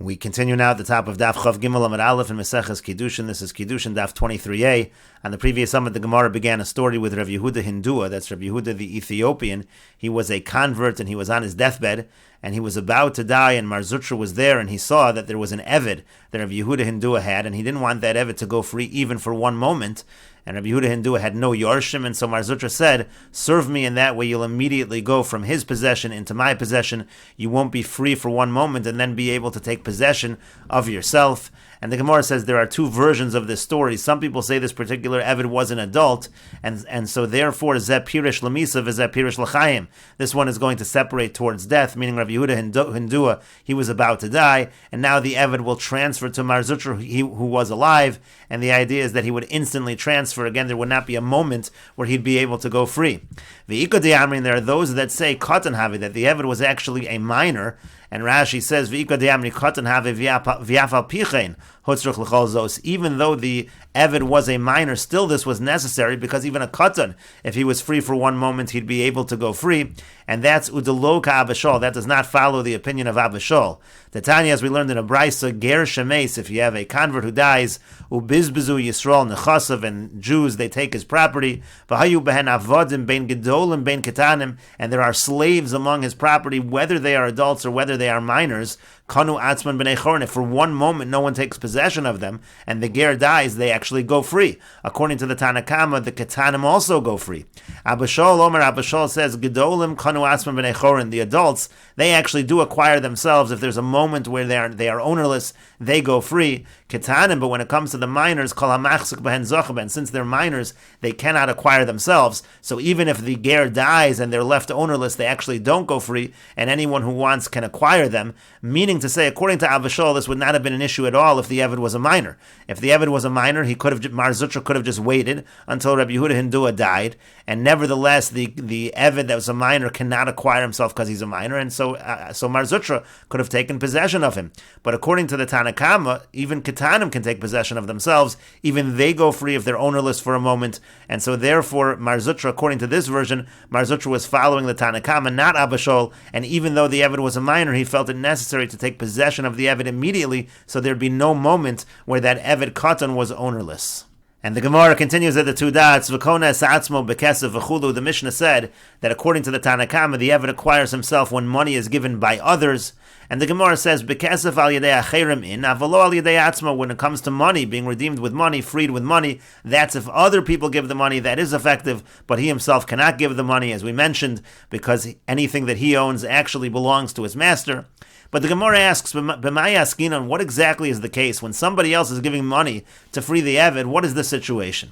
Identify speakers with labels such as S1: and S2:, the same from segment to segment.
S1: We continue now at the top of Daf Chav Gimel Amud Aleph in Meseches Kiddushin. This is Kiddushin Daf 23a. On the previous summit, the Gemara began a story with Rav Yehuda Hindua. That's Rav Yehuda the Ethiopian. He was a convert and he was on his deathbed and he was about to die, and Mar Zutra was there and he saw that there was an Eved that Rav Yehuda Hindua had, and he didn't want that Eved to go free even for one moment. And Rabbi Yehuda Hindua had no Yarshim, and so Mar Zutra said, serve me in that way, you'll immediately go from his possession into my possession. You won't be free for one moment and then be able to take possession of yourself. And the Gemara says there are two versions of this story. Some people say this particular Eved was an adult, and so therefore Zeh Pirish Lamisa v'Zeh Pirish L'chaim. This one is going to separate towards death, meaning Rabbi Yehuda Hindua, he was about to die, and now the Eved will transfer to Mar Zutra, who was alive, and the idea is that he would instantly transfer. Again, there would not be a moment where he'd be able to go free. V'Iko De'amrin, there are those that say Katan Havi, that the Eved was actually a minor, and Rashi says, V'Iko De'amri Katan Havi v'Yafal Pichein, Hutzruch L'chol Zos. Even though the Eved was a minor, still this was necessary, because even a Katan, if he was free for one moment, he'd be able to go free. And that's Udelo Ka'Avashol. That does not follow the opinion of Avashol. The Tanya, as we learned in a Brisa, Ger Shemes, if you have a convert who dies, Ubizbezu Yisrael Nechasav, and Jews, they take his property, V'hayu behen avodim bein gedolim bein ketanim, and there are slaves among his property, whether they are adults or whether they are minors, Kanu Atzman b'nei chorin. If for one moment no one takes possession of them, and the ger dies, they actually go free. According to the Tanakama, the ketanim also go free. Abashol Omer, Abashol says, Gedolim Kanu Atzman b'nei chorin. The adults, they actually do acquire themselves. If there's a moment where they are ownerless, they go free. Ketanim, but when it comes to the minors, Kol hamachzik behen zochaben, since they're minors, they cannot acquire themselves. So even if the ger dies and they're left ownerless, they actually don't go free, and anyone who wants can acquire them. Meaning to say, according to Avashol, this would not have been an issue at all if the Eved was a minor. If the Eved was a minor, Mar Zutra could have just waited until Rabbi Yehuda Hindua died, and nevertheless, the Eved that was a minor cannot acquire himself because he's a minor, and so Mar Zutra could have taken possession of him. But according to the Tanakama, even Ketanim can take possession of themselves. Even they go free if they're ownerless for a moment, and so therefore Mar Zutra, according to this version, Mar Zutra was following the Tanakama, not Abashol, and even though the Eved was a minor, he felt it necessary to take possession of the Eved immediately, so there'd be no moment where that Eved Katan was ownerless. And the Gemara continues at the two dots, V'kona sa'atzmo bekesev v'chulu. The Mishnah said that according to the Tanakama, the Eved acquires himself when money is given by others. And the Gemara says, Bekesev al yedei acherim in, avalo al yedei atzmo. When it comes to money, being redeemed with money, freed with money, that's if other people give the money, that is effective, but he himself cannot give the money, as we mentioned, because anything that he owns actually belongs to his master. But the Gemara asks, B'mai askinon, what exactly is the case? When somebody else is giving money to free the Eved, what is the situation?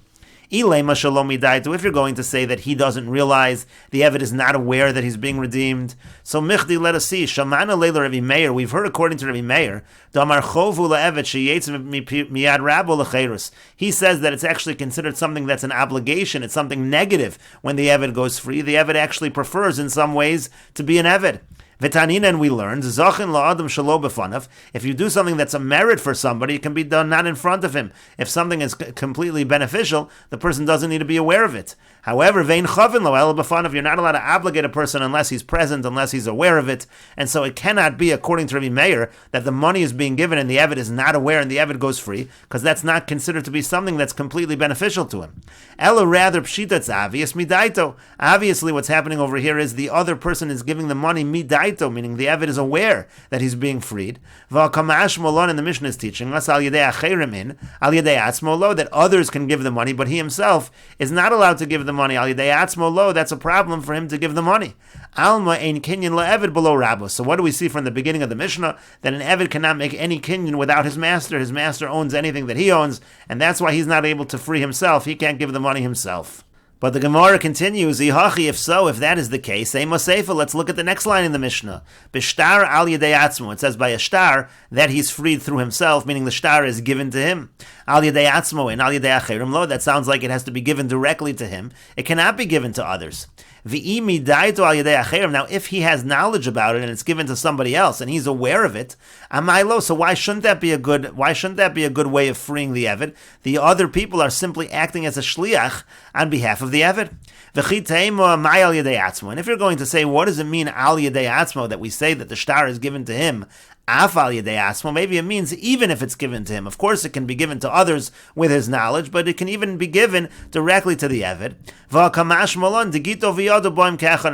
S1: If you're going to say that he doesn't realize, the Eved is not aware that he's being redeemed, so Michdi, let us see. Shamana leila Rabbi Meir. We've heard according to Rabbi Meir, he says that it's actually considered something that's an obligation. It's something negative when the Eved goes free. The Eved actually prefers, in some ways, to be an Eved. V'tanina, and we learned, Zachin la'adam shelo b'fanav. If you do something that's a merit for somebody, it can be done not in front of him. If something is completely beneficial, the person doesn't need to be aware of it. However, vein chavin lo el b'fanav, you're not allowed to obligate a person unless he's present, unless he's aware of it. And so it cannot be, according to Rabbi Meir, that the money is being given and the Eved is not aware and the Eved goes free, because that's not considered to be something that's completely beneficial to him. Ella, rather, pshita, obvious midaito. Obviously, what's happening over here is the other person is giving the money midaito, meaning the Eved is aware that he's being freed. V'al molon, in the Mishnah is teaching us al yedei acherim in, al yedei atzmo lo, that others can give the money, but he himself is not allowed to give the money. Al yedei atzmo lo, that's a problem for him to give the money. Alma ein kinyan le'eved below rabbo. So what do we see from the beginning of the Mishnah? That an Eved cannot make any kinyan without his master. His master owns anything that he owns, and that's why he's not able to free himself. He can't give the money himself. But the Gemara continues, Ihachi, if so, if that is the case, Ema Seifa, let's look at the next line in the Mishnah. B'shtar al yedei atzmo. It says by a shtar that he's freed through himself, meaning the shtar is given to him. Al yedei atzmo and al yedei acherim lo, that sounds like it has to be given directly to him. It cannot be given to others. Now, if he has knowledge about it and it's given to somebody else and he's aware of it, so why shouldn't that be a good way of freeing the Eved? The other people are simply acting as a shliach on behalf of the Eved. And if you're going to say, what does it mean al yedei atzmo, that we say that the shtar is given to him? Afal yedei asmo, maybe it means even if it's given to him. Of course, it can be given to others with his knowledge, but it can even be given directly to the Eved. And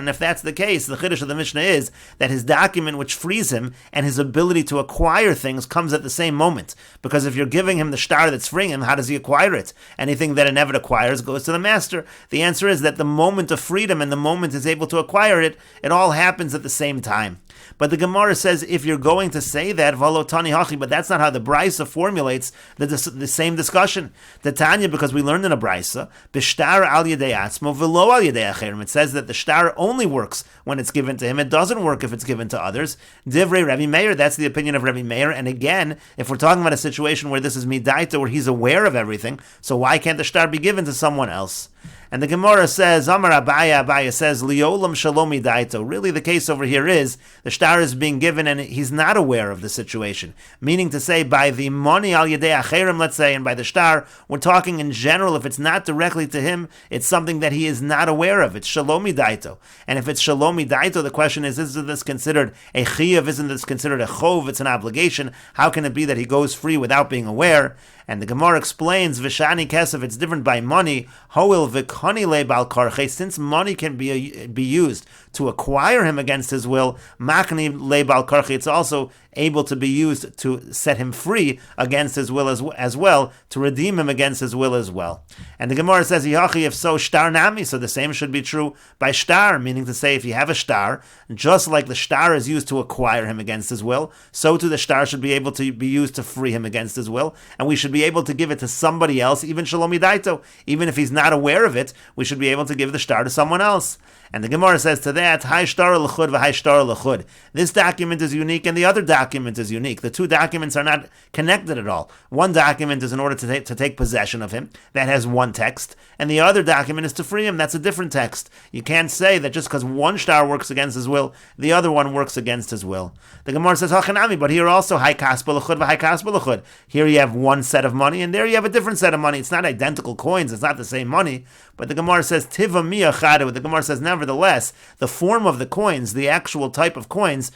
S1: if that's the case, the Chiddush of the Mishnah is that his document which frees him and his ability to acquire things comes at the same moment. Because if you're giving him the shtar that's freeing him, how does he acquire it? Anything that an Eved acquires goes to the master. The answer is that the moment of freedom and the moment he's able to acquire it, it all happens at the same time. But the Gemara says if you're going to say that, v'lo tani hachi, but that's not how the Brisa formulates the same discussion. The Tanya, because we learned in a Brisa, b'shtar al yedei atzmo v'lo al yedei acherim. It says that the shtar only works when it's given to him. It doesn't work if it's given to others. Divrei Rabbi Meir, that's the opinion of Rabbi Meir. And again, if we're talking about a situation where this is midaita, where he's aware of everything, so why can't the shtar be given to someone else? And the Gemara says, Amar Abaya says, Liolam Shalomi Daito. Really, the case over here is the shtar is being given and he's not aware of the situation. Meaning to say, by the money al yedei acherim, let's say, and by the shtar, we're talking in general. If it's not directly to him, it's something that he is not aware of. It's Shalomi Daito. And if it's Shalomi Daito, the question is this considered a chiyav? Isn't this considered a chov? It's an obligation. How can it be that he goes free without being aware? And the Gemara explains, Vishani Kesef, it's different by money. Hoil v'kani le'bal karche, since money can be used to acquire him against his will, makni le'bal karche, it's also able to be used to set him free against his will as well, to redeem him against his will as well. And the Gemara says, Yachi, if so, shtar nami, so the same should be true by shtar, meaning to say, if you have a shtar, just like the shtar is used to acquire him against his will, so too the shtar should be able to be used to free him against his will, and we should be able to give it to somebody else, even Shalomi Daito. Even if he's not aware of it, we should be able to give the shtar to someone else. And the Gemara says to that, Hai shtar l'chud v'hai shtar l'chud. This document is unique and the other document is unique. The two documents are not connected at all. One document is in order to take possession of him. That has one text. And the other document is to free him. That's a different text. You can't say that just because one shtar works against his will, the other one works against his will. The Gemara says, Hachanami, but here also, Hai kaspa l'chud v'hai kaspa l'chud. Here you have one set of money and there you have a different set of money. It's not identical coins. It's not the same money. But the Gemara says, Tiva miya chadu. The Gemara says, nevertheless, the form of the coins, the actual type of coins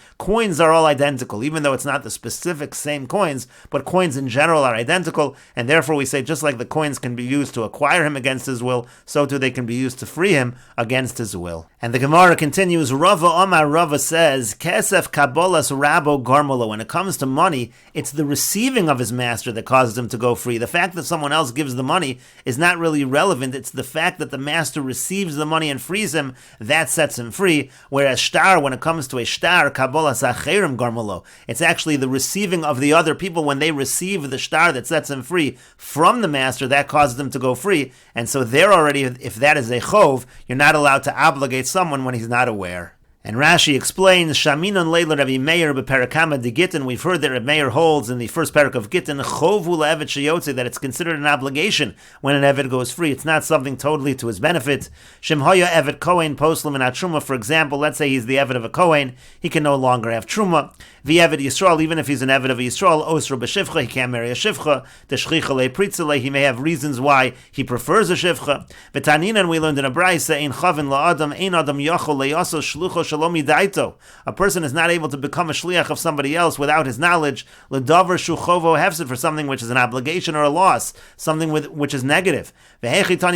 S1: are all identical, even though it's not the specific same coins, but coins in general are identical, and therefore we say just like the coins can be used to acquire him against his will, so too they can be used to free him against his will. And the Gemara continues, Rava Omar Rava says, Kesef kabolas rabo garmolo. When it comes to money, it's the receiving of his master that causes him to go free. The fact that someone else gives the money is not really relevant. It's the fact that the master receives the money and frees him, that sets him free. Whereas shtar, when it comes to a shtar, kabolas acherim garmolo, it's actually the receiving of the other people. When they receive the shtar that sets him free from the master, that causes them to go free. And so they're already, if that is a chov, you're not allowed to obligate someone when he's not aware. And Rashi explains, Shaminon Leila Rabbi Meir beperakama de Gittin. We've heard that Rabbi Meir holds in the first parak of Gittin, Chovu le'eved sheyotze, that it's considered an obligation when an eved goes free. It's not something totally to his benefit. Shemhoya eved kohen poslim and truma. For example, let's say he's the eved of a kohen, he can no longer have truma. The eved Yisrael, even if he's an eved of a Yisrael, osro b'shivcha, he can't marry a shivcha. The shchicha le'pritzele, he may have reasons why he prefers a shivcha. V'taninan, we learned in a brayse, ein chavin la'adam, ein adam yachol le'yaso shlucho. A person is not able to become a shliach of somebody else without his knowledge. L'davar shuchovo hefsid, for something which is an obligation or a loss, something which is negative. How could it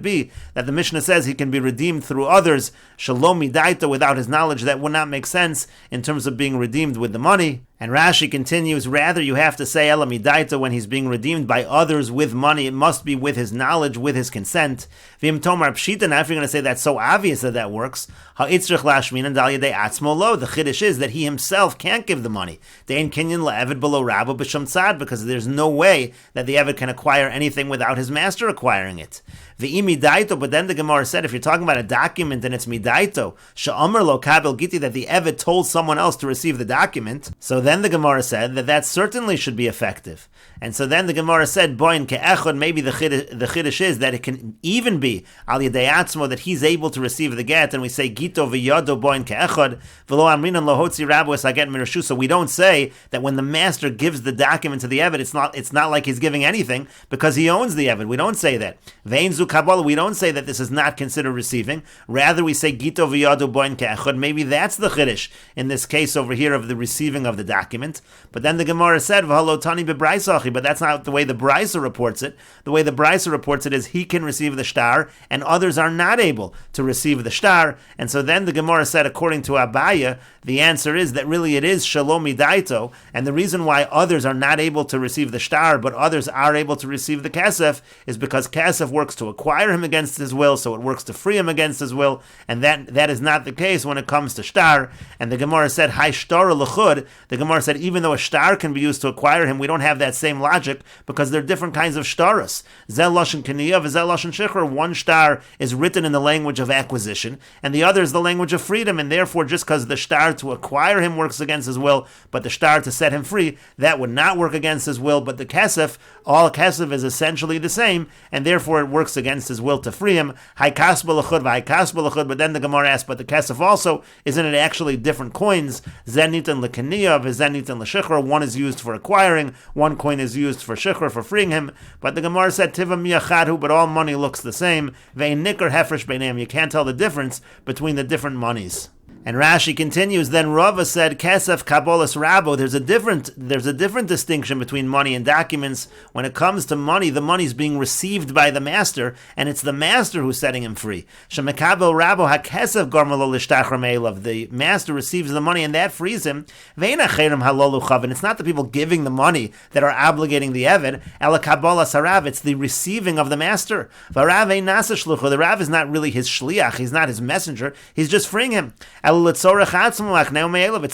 S1: be that the Mishnah says he can be redeemed through others, shalom midaito, without his knowledge? That would not make sense in terms of being redeemed with the money. And Rashi continues, rather you have to say Ela Midaita when he's being redeemed by others with money. It must be with his knowledge, with his consent. V'im Tomar Pshita, now if you're going to say that's so obvious that works, Ha'itzrich Lashmin and Dalya De Atzmo Lo, the Chiddush is that he himself can't give the money. Dein Kinyan La'evid Below Rabbo B'Sham Tzad, because there's no way that the Evid can acquire anything without his master acquiring it. V'im Midaito, but then the Gemara said, if you're talking about a document and it's Midaito, Sha'amr Lo Kabel Giti, that the Evid told someone else to receive the document, so then the Gemara said that certainly should be effective. And so then the Gemara said, Boin ke'echad, maybe the Chiddush is that it can even be al yedei atzmo, that he's able to receive the get, and we say gito v'yado boin ke'echad v'lo amrinan lo hotzi rabu es haget mirashu. So we don't say that when the master gives the document to the Eved, it's not like he's giving anything because he owns the Eved. We don't say that. Vein zu zu Kabbalah, we don't say that this is not considered receiving. Rather, we say Gito v'yadu boin ke'echad. Maybe that's the chiddush in this case over here of the receiving of the document. But then the Gemara said, v'halo tani b'braisachi, but that's not the way the Braisa reports it. The way the Braisa reports it is he can receive the shtar, and others are not able to receive the shtar. And so then the Gemara said, according to Abaya, the answer is that really it is shalom midaito, and the reason why others are not able to receive the shtar, but others are able to receive the kesef, is because kesef works to acquire him against his will, so it works to free him against his will, and that is not the case when it comes to shtar. And the Gemara said, Hai shtar l'chud. The Gemara said, even though a shtar can be used to acquire him, we don't have that same logic, because there are different kinds of shtaras. Zel lashon k'niyah, v'zel lashon shikhr. One shtar is written in the language of acquisition, and the other is the language of freedom, and therefore just because the shtar to acquire him works against his will, but the shtar to set him free, that would not work against his will. But the kesef, all kesef is essentially the same, and therefore it works against his will to free him. But then the Gemara asks, but the kesef also, isn't it actually different coins? Zenitan l'kaniyah, v'zenitan l'shikhr. One is used for acquiring, one coin is used for shikhr, for freeing him. But the Gemara said, tiva miyachadhu, but all money looks the same. Ve'in nikar hefresh beinam. You can't tell the difference between the different monies. And Rashi continues, then Rava said, Kesef Kabbalas Rabo, there's a different distinction between money and documents. When it comes to money, the money is being received by the master, and it's the master who's setting him free. Shemekabel Rabo HaKesef Garmalo Lishtachram Elav, the master receives the money, and that frees him. Ve'ena Cherem Halolu Chav, and it's not the people giving the money that are obligating the Eved, Ela Kabbalas Harav, it's the receiving of the master. V'Rav Einasa Shlucho, the Rav is not really his shliach, he's not his messenger, he's just freeing him. It's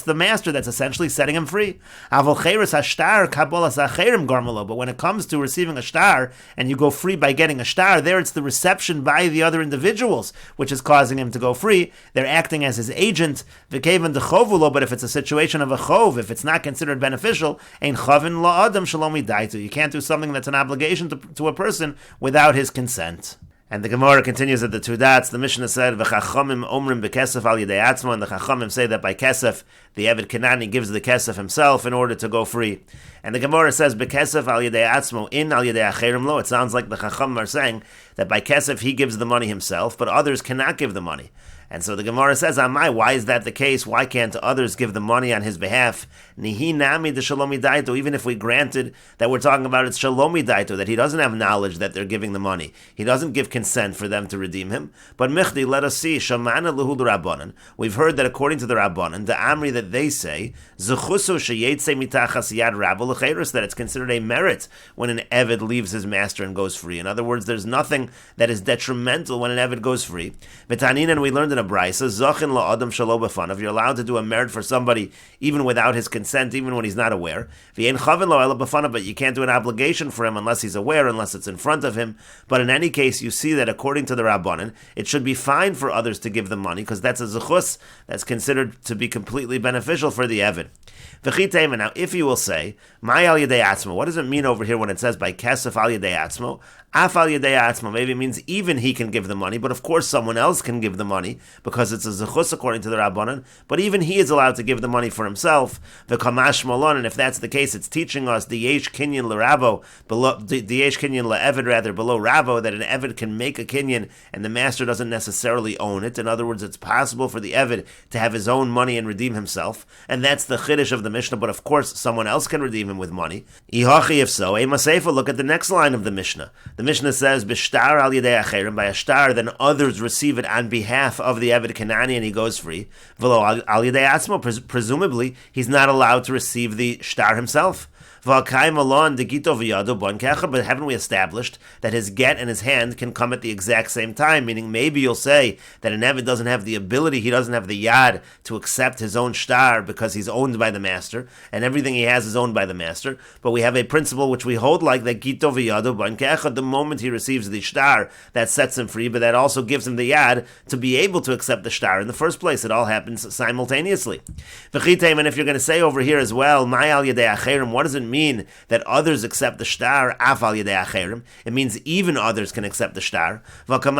S1: the master that's essentially setting him free. But when it comes to receiving a shtar, and you go free by getting a shtar, there it's the reception by the other individuals which is causing him to go free. They're acting as his agent. But if it's a situation of a chov, if it's not considered beneficial, you can't do something that's an obligation to a person without his consent. And the Gemara continues at the two dots. The Mishnah said, "V'chachamim omrim bekesef al yedei atzmo," and the Chachamim say that by kesef, the Eved Kanani gives the kesef himself in order to go free. And the Gemara says, "Bekesef al yedei atzmo in al yedei acherim lo." It sounds like the Chachamim are saying that by kesef he gives the money himself, but others cannot give the money. And so the Gemara says, Amai, why is that the case? Why can't others give the money on his behalf? Nihi nami de shalomi daito, even if we granted that we're talking about it's shalomi daito, that he doesn't have knowledge that they're giving the money. He doesn't give consent for them to redeem him. But michdi, let us see, shamana luhu l'rabbanan. We've heard that according to the Rabbanan, the Amri that they say, zechuso sheyetze mitachas yad rabbo l'cheirus, that it's considered a merit when an Eved leaves his master and goes free. In other words, there's nothing that is detrimental when an Eved goes free. V'tanin, we learned in a brisa, zachin la'adam shalo b'fanav, you're allowed to do a merit for somebody even without his consent, even when he's not aware. V'yein chavin lo ela b'fanav, but you can't do an obligation for him unless he's aware, unless it's in front of him. But in any case, you see that according to the Rabbanan, it should be fine for others to give the money, because that's a zechus that's considered to be completely beneficial for the Eved. V'chitayim, now if you will say, my al yedei atzmo, what does it mean over here when it says by kesef al yedei atzmo? Af al yedei atzmo, maybe it means even he can give the money, but of course someone else can give the money, because it's a zechus according to the Rabbanan, but even he is allowed to give the money for himself. V'kamash molon, and if that's the case, it's teaching us the yesh kinyan l'rabo, the yesh kinyan l'eved, rather, below rabo, that an Eved can make a kinyan, and the master doesn't necessarily own it. In other words, it's possible for the Eved to have his own money and redeem himself, and that's the chiddush of the Mishnah, but of course someone else can redeem him with money. Ihachi, if so, Ema Seifa, look at the next line of the Mishnah. The Mishnah says, B'shtar al yedei acherim, by a shtar, then others receive it on behalf of the Eved Kanani and he goes free. V'lo al yedei atzmo, presumably he's not allowed to receive the shtar himself. But haven't we established that his get and his hand can come at the exact same time? Meaning maybe you'll say that an Eved doesn't have the ability, he doesn't have the yad to accept his own shtar because he's owned by the master, and everything he has is owned by the master. But we have a principle which we hold like that Gito v'yado ban ke'echad, the moment he receives the shtar, that sets him free, but that also gives him the yad to be able to accept the shtar in the first place. It all happens simultaneously. And if you're going to say over here as well, my al yedei acherim, what does doesn't mean that others accept the shtar af al yedei acherim. It means even others can accept the shtar. And the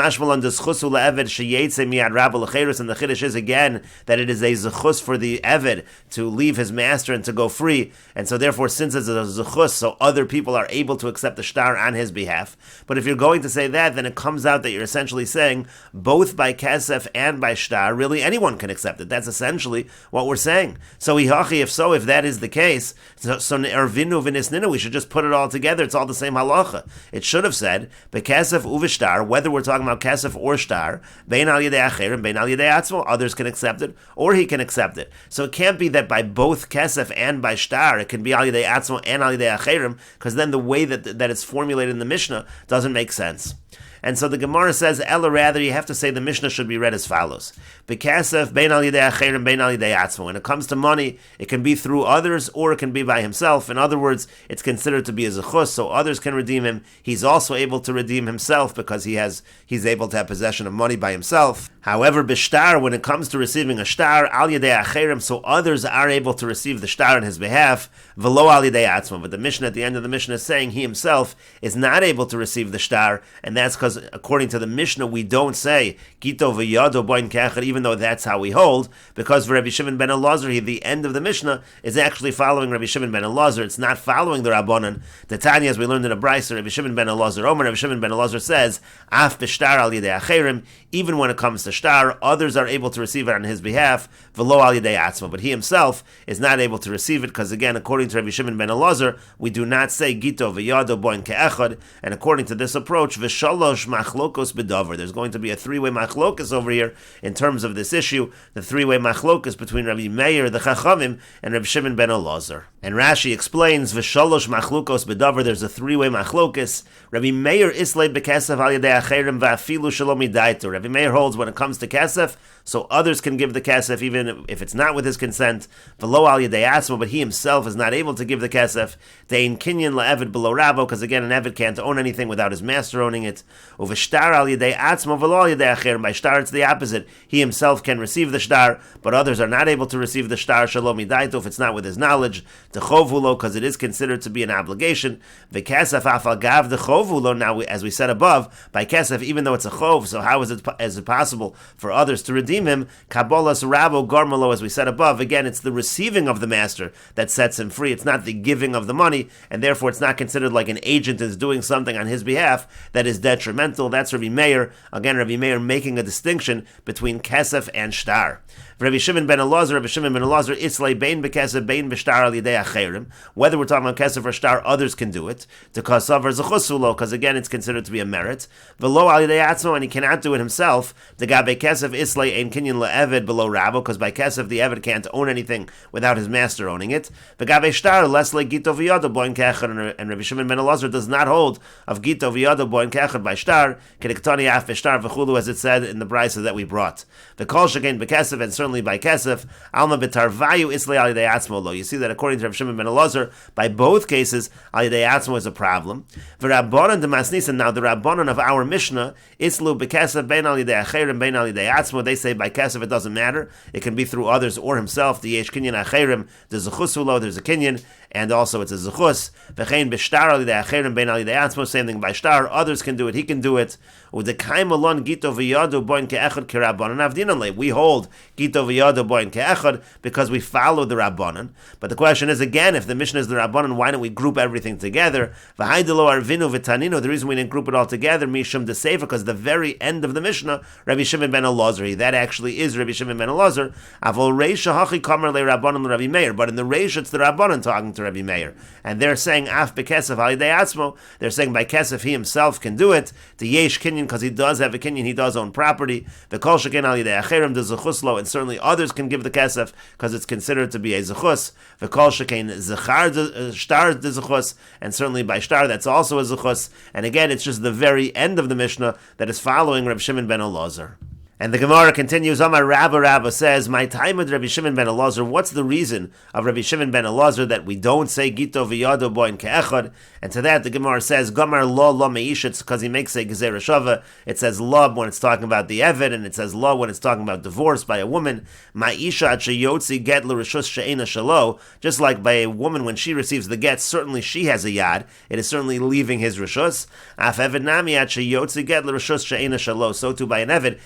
S1: chiddush is again that it is a zechus for the eved to leave his master and to go free. And so therefore, since it's a zechus, so other people are able to accept the shtar on his behalf. But if you're going to say that, then it comes out that you're essentially saying both by kesef and by shtar, really anyone can accept it. That's essentially what we're saying. So if that is the case, so ervinu v'nisninu, we should just put it all together. It's all the same halacha. It should have said bekesef uvishtar, whether we're talking about kesef or shtar, bein al yedei acherim, bein al yedei atzmo, others can accept it, or he can accept it. So it can't be that by both kesef and by shtar, it can be al yedei atzmo and al yedei acherim, because then the way that it's formulated in the Mishnah doesn't make sense. And so the Gemara says, Ella, rather, you have to say the Mishnah should be read as follows. Bekasef, bein al yidei acherim, bein al yidei atzmo. When it comes to money, it can be through others, or it can be by himself. In other words, it's considered to be a zechus, so others can redeem him. He's also able to redeem himself because he's able to have possession of money by himself. However, bishtar, when it comes to receiving a shtar, al yidei acherim, so others are able to receive the shtar on his behalf, velo al yidei atzmo. But the Mishnah, at the end of the Mishnah, is saying he himself is not able to receive the shtar, and that's because according to the Mishnah, we don't say Gito v'yado boin kechad, even though that's how we hold, because for Rabbi Shimon ben Elazar, the end of the Mishnah is actually following Rabbi Shimon ben Elazar. It's not following the Rabbanan. The Tanya, as we learned in a Brisa, Rabbi Shimon ben Elazar, Rabbi Shimon ben Elazar says, Af b'shtar al yidei acherim, even when it comes to shtar, others are able to receive it on his behalf, v'lo al yidei atzma, but he himself is not able to receive it, because again, according to Rabbi Shimon ben Elazar, we do not say Gito v'yado boin keechad, and according to this approach, v'shalosh machlokos b'davar. There's going to be a three-way machlokas over here in terms of this issue, the three-way machlokas between Rabbi Meir, the Chachamim, and Rabbi Shimon ben Elazar. And Rashi explains, v'shalosh machlokos b'davar, there's a three-way machlokas. Rabbi Meir islay b'kesef al yedei acherim v'afilu shalom midaitu. Rabbi Meir holds when it comes to kesef, so others can give the kesef even if it's not with his consent. V'lo al yedei atzmo, but he himself is not able to give the kesef. Dein kinyan la'eved below rabo, because again, an eved can't own anything without his master owning it. Uv'shtar al yedei atzmo v'lo al yedei acherim. By shtar, it's the opposite. He himself can receive the shtar, but others are not able to receive the shtar shalom midaitu if it's not with his knowledge. Dechovulo, because it is considered to be an obligation. V'kesef afal gav dechovulo. Now, as we said above, by kesef, even though it's a chov, so how is it possible for others to redeem him? Kabbalas rabo garmalo, as we said above, again, it's the receiving of the master that sets him free. It's not the giving of the money, and therefore it's not considered like an agent is doing something on his behalf that is detrimental. That's Rabbi Meir. Again, Rabbi Meir making a distinction between kesef and shtar. Rabbi Shimon ben Elazar, islay bein bekesef bein b'shtar al yedei acherim. Whether we're talking about kesef or shtar, others can do it. To kasavar zechusulo, because again, it's considered to be a merit. V'lo al yedei atzmo, and he cannot do it himself. The gabe kesef islay ein kinyan le'eved below rabo, because by kesef the eved can't own anything without his master owning it. The gabe shtar less like gito v'yado boin kechad, and Rabbi Shimon ben Elazar does not hold of gito v'yado boin kechad by shtar. Kediktani af b'shtar v'chulu, as it said in the brisa that we brought. The kol shekein bekesef, and certainly by kesef, alma b'tarvayu islay al yedei atzmo lo. You see that according to Rabbi Shimon ben Elazar, by both cases, al yedei atzmo is a problem. V'rabbanan demasnisan, now the rabbanan of our Mishnah, islu b'kesef bein al yedei acherim bein al yedei atzmo. They say by kesef it doesn't matter. It can be through others or himself. The yesh kinyan acherim, there's a chusulo, there's a kinyan, and also it's a zechus. V'chein b'shtar al yedei acherim bein al yedei atzmo. Same thing by shtar. Others can do it. He can do it. U'dekaim alon gito v'yadu boin ke'echad kirabbanan avdinanle. We hold gito v'yadu boin ke'echad because we follow the rabbanan. But the question is again, if the Mishnah is the rabbanan, why don't we group everything together? V'haidelo arvinu v'tanino. The reason we didn't group it all together, mishum deseifa, because the very end of the Mishnah, Rabbi Shimon ben Elazar, that actually is Rabbi Shimon ben Elazar. Avol reisha hachi kamer le rabbanan Rabbi Meir. But in the reisha, it's the rabbanan talking to Rabbi Meir, and they're saying af bekesef al yedei atzmo. They're saying by kesef he himself can do it. The yesh kinyan, because he does have a kinyan, he does own property. The kol sheken al yedei acherim the zechuslo, and certainly others can give the kesef because it's considered to be a zechus. The kol sheken zechar shtar the zechus, and certainly by shtar that's also a zechus. And again, it's just the very end of the Mishnah that is following Reb Shimon ben Elazar. And the Gemara continues, Amar Rabba says, my time with Rabbi Shimon ben Elazar, what's the reason of Rabbi Shimon ben Elazar that we don't say Gito v'yado boin ke'echad? And to that the Gemara says, Gamar lo me'ish, it's because he makes a gezerah shava. It says lo when it's talking about the Eved, and it says lo when it's talking about divorce by a woman. Ma'isha at sheyotzi get l'rishus she'ena shalo, just like by a woman when she receives the get, certainly she has a yad. It is certainly leaving his rishus. Af Eved nami at sheyotzi get l'rishus she'ena shalo. So too by an Eved,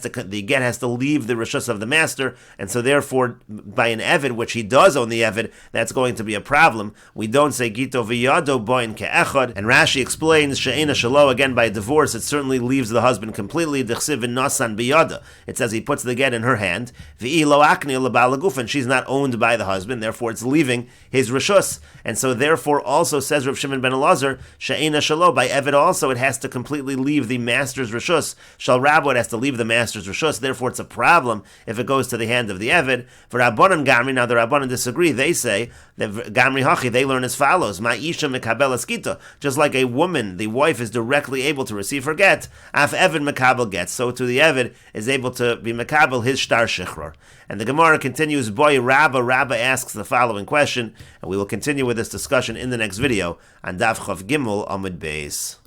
S1: the get has to leave the rishus of the master, and so therefore by an Eved, which he does own the Eved, that's going to be a problem. We don't say Gito v'yado boin ke'echad. And Rashi explains she'ena shalo, again by divorce, it certainly leaves the husband completely. D'chsiv nasan biyada. It says he puts the get in her hand. V'i lo akni leba'al haguf, and she's not owned by the husband, therefore it's leaving his rishus. And so therefore also says Rav Shimon ben Elazar, she'ena shalo, by Eved also it has to completely leave the master's rishus. Shal Rabbo, it has to leave the master's rishus, therefore it's a problem if it goes to the hand of the Eved. For Rabbanan Gamri, now the Rabbanan disagree, they say that Gamri Hachi, they learn as follows, Ma'isha mekabel askita, just like a woman, the wife is directly able to receive her get, af Eved mekabel get, so to the Eved is able to be mekabel his shtar shichror. And the Gemara continues, Boy Rabba asks the following question, and we will continue with this discussion in the next video on Daf Chav Gimel Amud Beis.